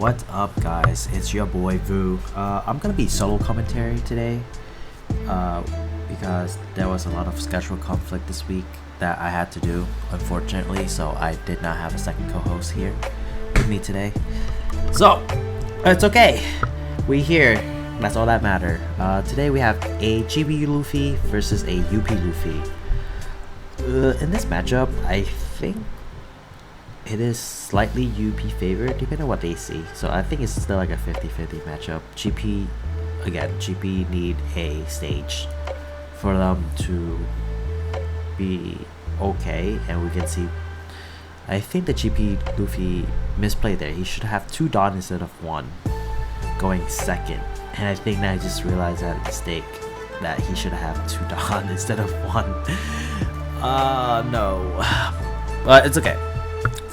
What's up, guys? It's your boy Vu. I'm gonna be solo commentary today because there was a lot of schedule conflict this week that I had to do, unfortunately, so I did not have a second co-host here with me today. So, it's okay. We here. That's all that matter. Today we have a GB Luffy versus a UP Luffy. In this matchup, I think it is slightly UP favored depending on what they see. So I think it's still like a 50-50 matchup. GP need a stage for them to be okay, and we can see I think the GP Luffy misplayed there. He should have 2 Dawn instead of 1 going second, and I think that I just realized that mistake, that he should have 2 Dawn instead of 1. No, but it's okay.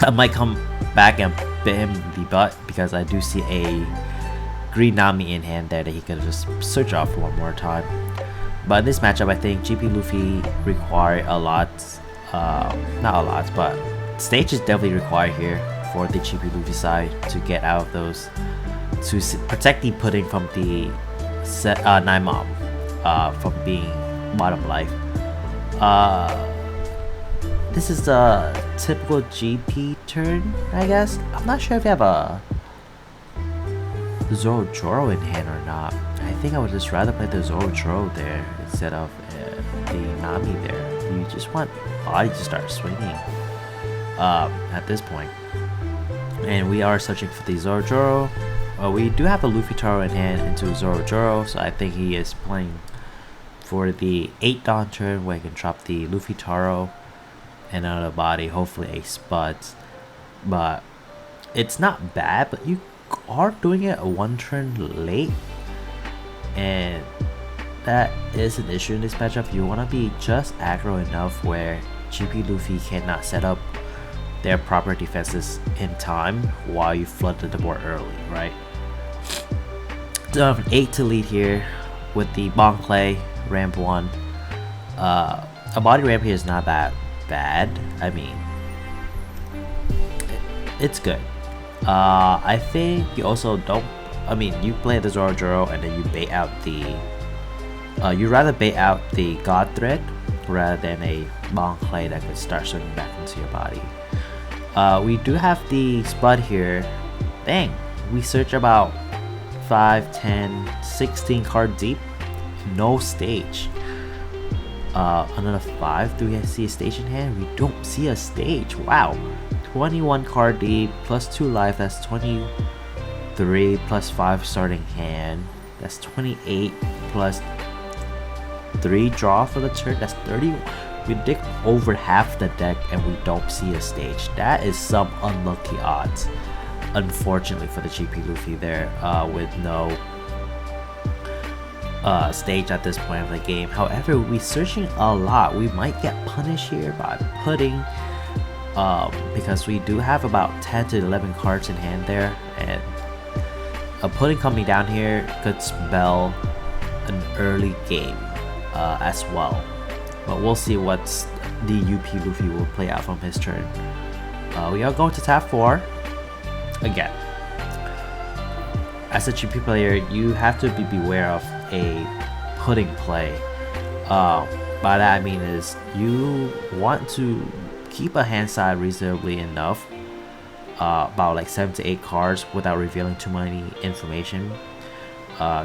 I might come back and bit him in the butt because I do see a green Nami in hand there that he could just search off one more time. But in this matchup, I think GP Luffy require a lot, not a lot, but stage is definitely required here for the GP Luffy side to get out of those, to protect the pudding from the 9 mob, from being bottom life. This is the typical GP turn, I guess. I'm not sure if you have a Zoro in hand or not. I think I would just rather play the Zoro there instead of the Nami there. You just want body to start swinging at this point. And we are searching for the Zoro. We do have a Luffy Taro in hand into Zoro, so I think he is playing for the 8 Dawn turn where he can drop the Luffy Taro and another body, hopefully a Spud. But it's not bad, but you are doing it 1 turn late, and that is an issue in this matchup. You want to be just aggro enough where GP Luffy cannot set up their proper defenses in time while you flooded the board early, right? So I have an 8 to lead here with the Bonk play, ramp 1. A body ramp here is not that bad. I mean, it's good. I think you also don't, I mean, you play the Zoro and then you bait out the you rather bait out the God Thread rather than a Bonk play that could start swinging back into your body. We do have the Spud here. Dang, we search about 5, 10, 16 cards deep, no stage. Another 5. Do we see a stage in hand? We don't see a stage. Wow. 21 card deep plus 2 life. That's 23 plus 5 starting hand. That's 28 plus 3 draw for the turn. That's 30. We dig over half the deck and we don't see a stage. That is some unlucky odds, unfortunately, for the GP Luffy there, with no stage at this point of the game. However, we're searching a lot. We might get punished here by pudding, because we do have about 10 to 11 cards in hand there, and a pudding coming down here could spell an early game as well. But we'll see what the UP Luffy will play out from his turn. We are going to tap 4 again. As a GP player, you have to be beware of a pudding play. By that I mean is you want to keep a hand side reasonably enough, about like 7 to 8 cards without revealing too many information.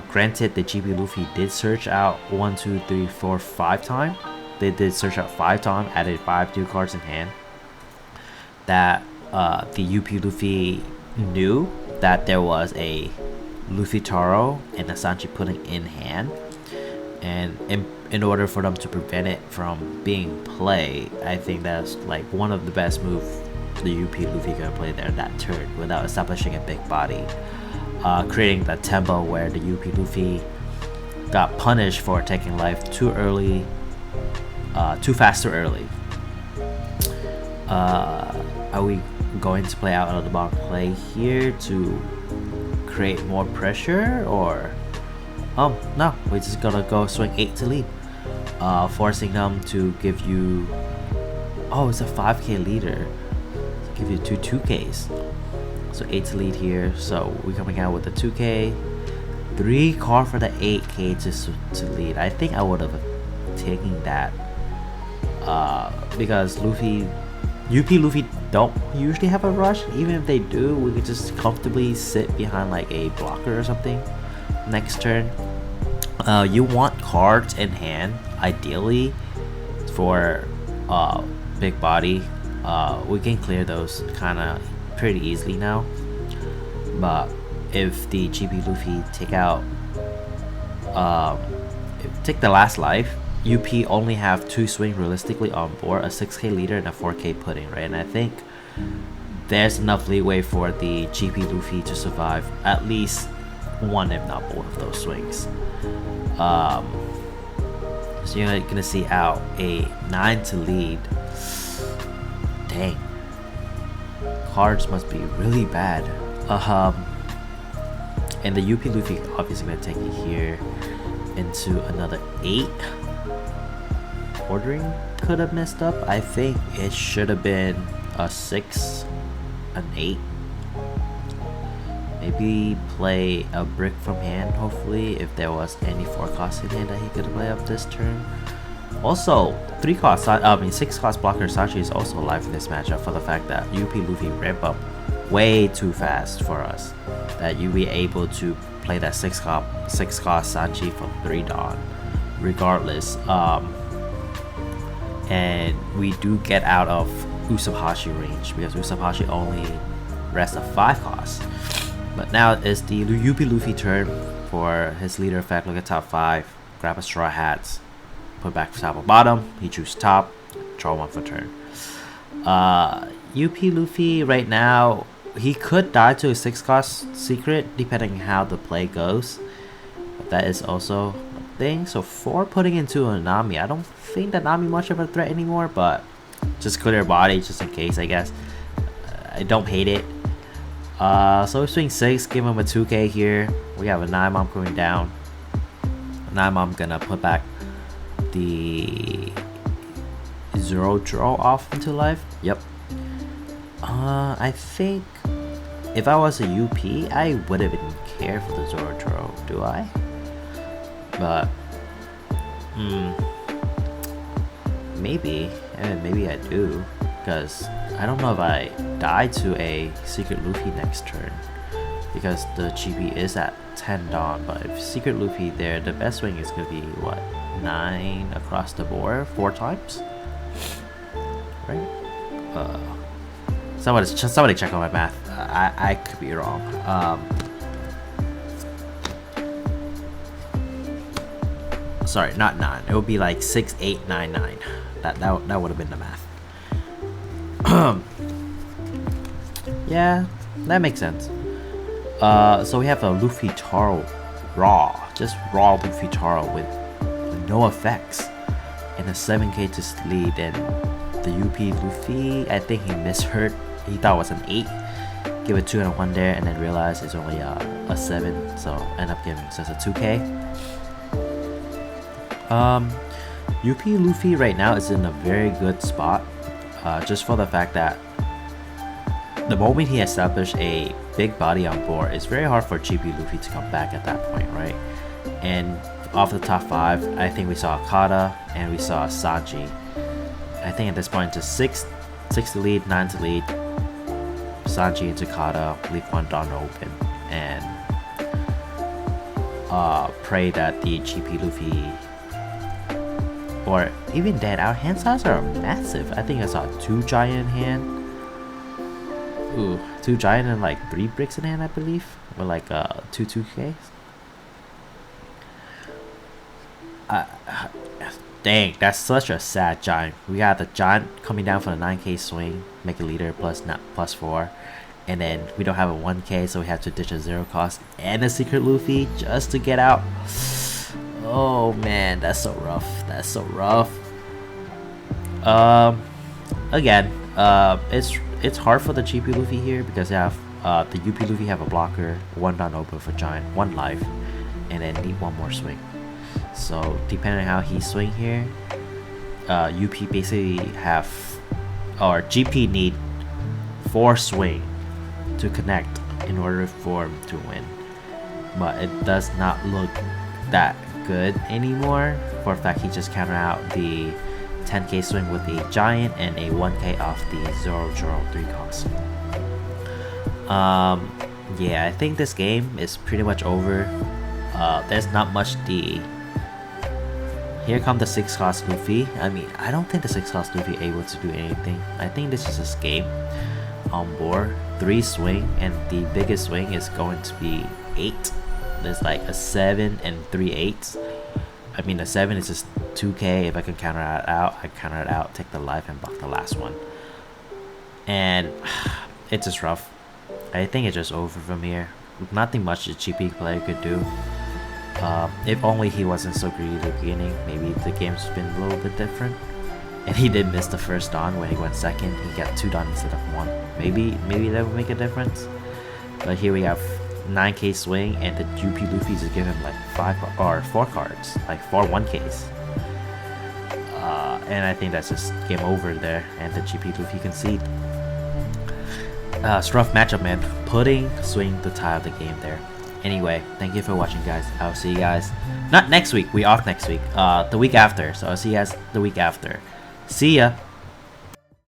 Granted, the GP Luffy did search out 1, 2, 3, 4, 5 times. They did search out 5 times, added 5 new cards in hand. That the UP Luffy knew that there was a Luffy Taro and a Sanji Pudding in hand, and in order for them to prevent it from being played, I think that's like one of the best moves the UP Luffy can play there that turn without establishing a big body, creating that tempo where the UP Luffy got punished for taking life too early, too fast too early. Are we going to play out of the box play here to create more pressure, or no, we're just gonna go swing 8 to lead, forcing them to give you, oh, it's a 5k leader, give you 2 2ks. So 8 to lead here. So we're coming out with the 2k. 3 card for the 8k just to lead. I think I would have taken that. Because Luffy, Luffy don't usually have a rush. Even if they do, we could just comfortably sit behind like a blocker or something next turn. You want cards in hand, ideally, for big body. We can clear those kind of pretty easily now. But if the GP Luffy take out, take the last life, UP only have 2 swing realistically on board, a 6k leader and a 4k pudding, right? And I think there's enough leeway for the GP Luffy to survive at least one, if not both of those swings. So you're gonna see out a 9 to lead. Dang, cards must be really bad. And the UP Luffy obviously gonna take it here into another 8. Ordering could have messed up. I think it should have been a 6, an 8. Maybe play a brick from hand, hopefully, if there was any 4 cost in hand that he could play up this turn. Also, 6 cost blocker Sachi is also alive in this matchup for the fact that UP Luffy ramp up way too fast for us. That you be able to play that 6 cost Sanji from 3 Dawn, regardless. And we do get out of Usopp-Hashi range because Usopp-Hashi only rests a 5 cost. But now it's the UP Luffy turn for his leader effect. Look at top 5, grab a straw hats, put back top or bottom. He chooses top, draw 1 for turn. UP Luffy right now, he could die to a 6 cost secret depending on how the play goes. But that is also a thing. So 4 putting into a Nami. I don't think that Nami much of a threat anymore, but just clear body just in case, I guess. I don't hate it. So we're swing 6, give him a 2k here. We have a 9 mom going down. 9 mom gonna put back the 0 draw off into life. Yep. I think if I was a UP, I wouldn't even care for the Zoro draw, do I? But maybe I do, because I don't know if I die to a Secret Luffy next turn, because the GP is at 10 Dawn. But if Secret Luffy there, the best swing is gonna be what, 9 across the board 4 times, right? Somebody check on my math. I could be wrong. Sorry, not 9. It would be like 6, 8, 9, 9. That would have been the math. Yeah, that makes sense. So we have a Luffy Taro raw, just raw Luffy Taro with no effects, and a 7k to lead. And the UP Luffy, I think he misheard. He thought it was an 8. Give it 2 and a 1 there, and then realized it's only a 7. So end up giving just a 2k. UP Luffy right now is in a very good spot, just for the fact that the moment he established a big body on board, it's very hard for GP Luffy to come back at that point, right? And off the top 5, I think we saw Akata and we saw Sanji. I think at this point it's 6 to lead, 9 to lead. Sanji and Takata leave 1 Dawn open, and pray that the GP Luffy, or even then, our hand size are massive. I think I saw 2 giant in hand. Ooh, 2 giant and like 3 bricks in hand, I believe, or like 2 2Ks. Dang, that's such a sad giant. We got the giant coming down for the 9k swing, make a leader plus 4, and then we don't have a 1k, so we have to ditch a 0 cost and a Secret Luffy just to get out. Oh man, that's so rough. That's so rough. Again, it's hard for the GP Luffy here because they have the UP Luffy have a blocker, 1 Dawn open for giant, 1 life, and then need 1 more swing. So depending on how he swing here, UP basically have, or GP need 4 swing to connect in order for him to win. But it does not look that good anymore. For a fact, he just countered out the 10k swing with a giant and a 1k off the Zoro 3 cost. Yeah, I think this game is pretty much over. There's not much D. Here come the 6 cost Luffy. I mean, I don't think the 6 cost Luffy able to do anything. I think this is a game on board. 3 swing, and the biggest swing is going to be 8. There's like a 7 and 3 8s. I mean, a 7 is just 2k. If I can counter it out, I counter it out, take the life, and block the last one. And it's just rough. I think it's just over from here. Nothing much the GP player could do. If only he wasn't so greedy at the beginning, maybe the game's been a little bit different. And he did miss the first dawn when he went second. He got 2 dawn instead of 1. Maybe that would make a difference. But here we have 9k swing, and the GP Luffy just give him like 4 cards, like 4 1ks. And I think that's just game over there, and the GP Luffy concede. It's a rough matchup, man. Putting swing the tie of the game there. Anyway, thank you for watching, guys. I'll see you guys not next week. We off next week. The week after. So I'll see you guys the week after. See ya.